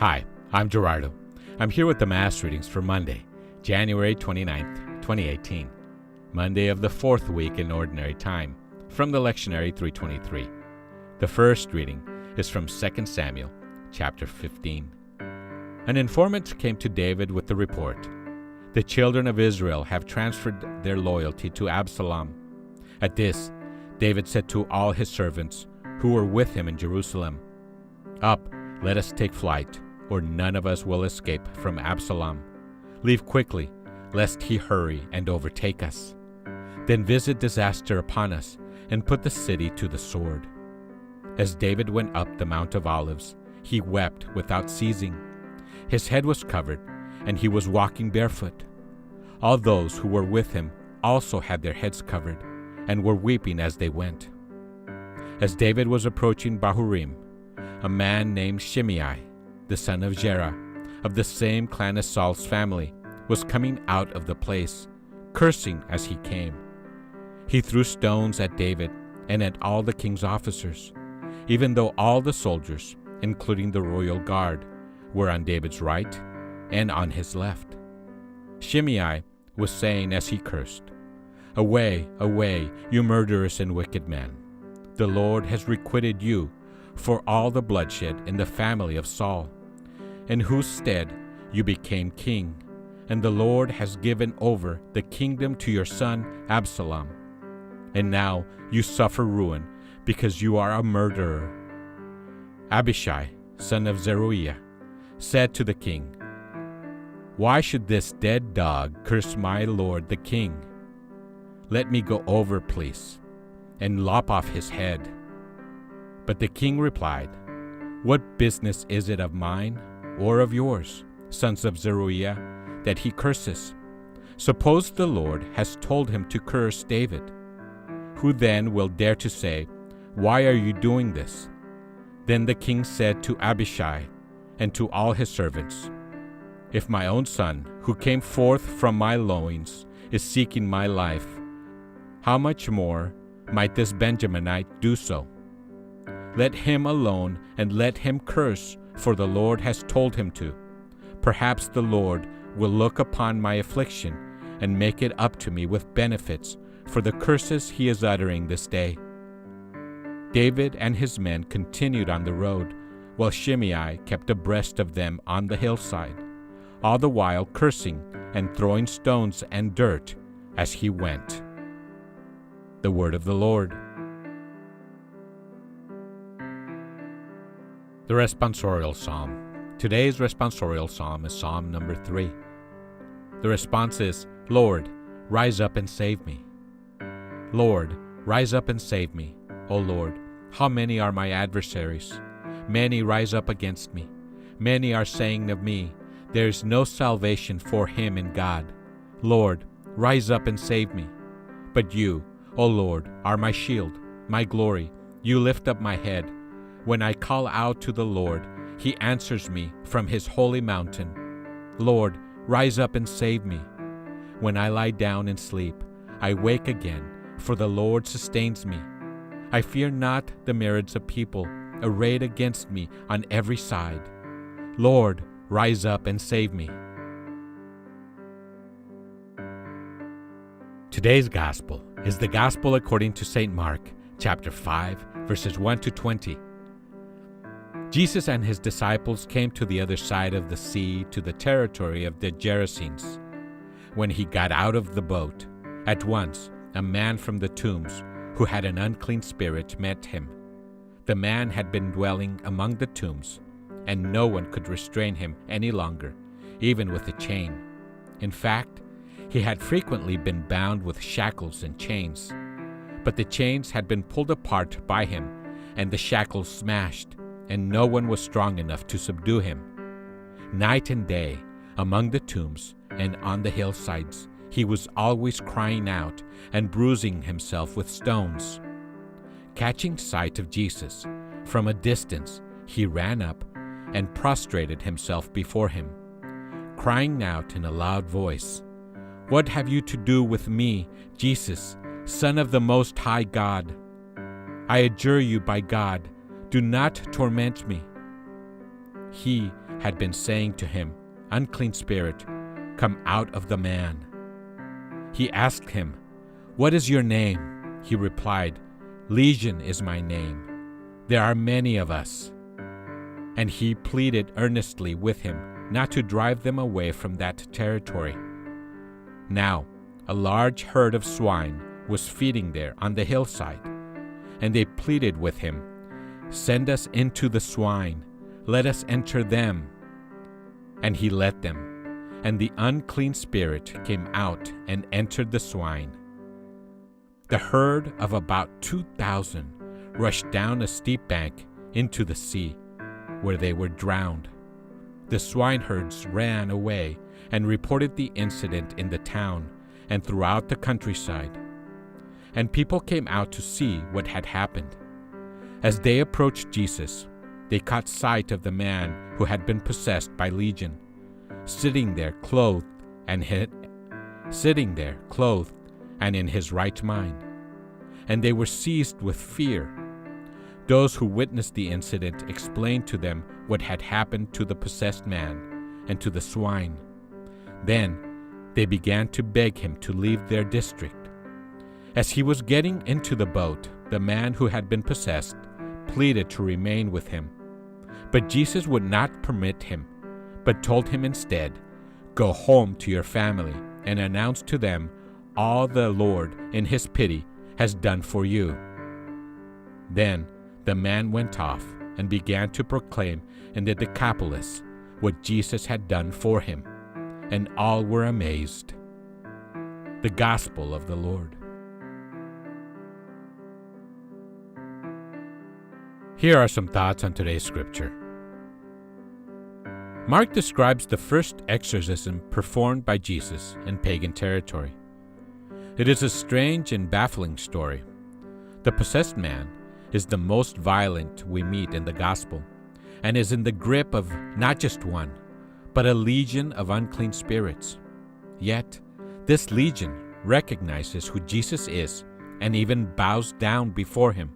Hi, I'm Gerardo. I'm here with the Mass readings for Monday, January 29th, 2018, Monday of the fourth week in Ordinary Time, from the Lectionary 323. The first reading is from 2 Samuel, chapter 15. An informant came to David with the report, "The children of Israel have transferred their loyalty to Absalom." At this, David said to all his servants who were with him in Jerusalem, "Up, let us take flight, or none of us will escape from Absalom. Leave quickly, lest he hurry and overtake us. Then visit disaster upon us, and put the city to the sword." As David went up the Mount of Olives, he wept without ceasing. His head was covered, and he was walking barefoot. All those who were with him also had their heads covered, and were weeping as they went. As David was approaching Bahurim, a man named Shimei, the son of Gera, of the same clan as Saul's family, was coming out of the place, cursing as he came. He threw stones at David and at all the king's officers, even though all the soldiers, including the royal guard, were on David's right and on his left. Shimei was saying as he cursed, "Away, away, you murderous and wicked man. The Lord has requited you for all the bloodshed in the family of Saul, in whose stead you became king, and the Lord has given over the kingdom to your son Absalom. And now you suffer ruin because you are a murderer." Abishai, son of Zeruiah, said to the king, "Why should this dead dog curse my lord the king? Let me go over, please, and lop off his head." But the king replied, "What business is it of mine or of yours, sons of Zeruiah, that he curses? Suppose the Lord has told him to curse David. Who then will dare to say, 'Why are you doing this?'" Then the king said to Abishai and to all his servants, "If my own son, who came forth from my loins, is seeking my life, how much more might this Benjaminite do so? Let him alone, and let him curse, for the Lord has told him to. Perhaps the Lord will look upon my affliction and make it up to me with benefits for the curses he is uttering this day." David and his men continued on the road, while Shimei kept abreast of them on the hillside, all the while cursing and throwing stones and dirt as he went. The word of the Lord. The Responsorial Psalm. Today's Responsorial Psalm is Psalm number 3. The response is, "Lord, rise up and save me. Lord, rise up and save me. O Lord, how many are my adversaries? Many rise up against me. Many are saying of me, 'There is no salvation for him in God.' Lord, rise up and save me. But you, O Lord, are my shield, my glory. You lift up my head. When I call out to the Lord, he answers me from his holy mountain. Lord, rise up and save me. When I lie down and sleep, I wake again, for the Lord sustains me. I fear not the myriads of people arrayed against me on every side. Lord, rise up and save me." Today's Gospel is the Gospel according to St. Mark, chapter 5, verses 1 to 20. Jesus and his disciples came to the other side of the sea, to the territory of the Gerasenes. When he got out of the boat, at once a man from the tombs, who had an unclean spirit, met him. The man had been dwelling among the tombs, and no one could restrain him any longer, even with a chain. In fact, he had frequently been bound with shackles and chains. But the chains had been pulled apart by him, and the shackles smashed, and no one was strong enough to subdue him. Night and day, among the tombs and on the hillsides, he was always crying out and bruising himself with stones. Catching sight of Jesus from a distance, he ran up and prostrated himself before him, crying out in a loud voice, "What have you to do with me, Jesus, Son of the Most High God? I adjure you by God, do not torment me." He had been saying to him, "Unclean spirit, come out of the man." He asked him, "What is your name?" He replied, "Legion is my name. There are many of us." And he pleaded earnestly with him not to drive them away from that territory. Now, a large herd of swine was feeding there on the hillside, and they pleaded with him, "Send us into the swine, let us enter them." And he let them, and the unclean spirit came out and entered the swine. The herd of about 2,000 rushed down a steep bank into the sea, where they were drowned. The swineherds ran away and reported the incident in the town and throughout the countryside. And people came out to see what had happened. As they approached Jesus, they caught sight of the man who had been possessed by Legion, sitting there clothed and in his right mind. And they were seized with fear. Those who witnessed the incident explained to them what had happened to the possessed man and to the swine. Then they began to beg him to leave their district. As he was getting into the boat, the man who had been possessed pleaded to remain with him. But Jesus would not permit him, but told him instead, "Go home to your family and announce to them all the Lord, in his pity, has done for you." Then the man went off and began to proclaim in the Decapolis what Jesus had done for him, and all were amazed. The Gospel of the Lord. Here are some thoughts on today's scripture. Mark describes the first exorcism performed by Jesus in pagan territory. It is a strange and baffling story. The possessed man is the most violent we meet in the gospel, and is in the grip of not just one, but a legion of unclean spirits. Yet, this legion recognizes who Jesus is and even bows down before him.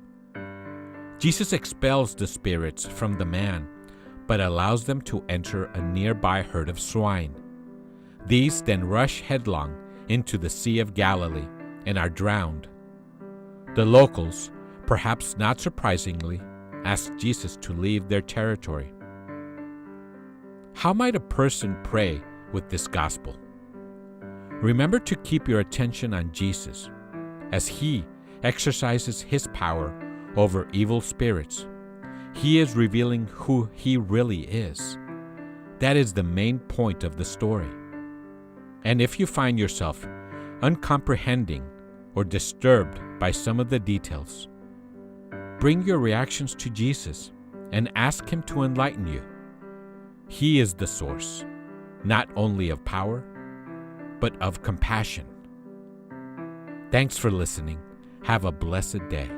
Jesus expels the spirits from the man, but allows them to enter a nearby herd of swine. These then rush headlong into the Sea of Galilee and are drowned. The locals, perhaps not surprisingly, ask Jesus to leave their territory. How might a person pray with this gospel? Remember to keep your attention on Jesus as he exercises his power over evil spirits. He is revealing who he really is. That is the main point of the story. And if you find yourself uncomprehending or disturbed by some of the details, bring your reactions to Jesus and ask him to enlighten you. He is the source, not only of power, but of compassion. Thanks for listening. Have a blessed day.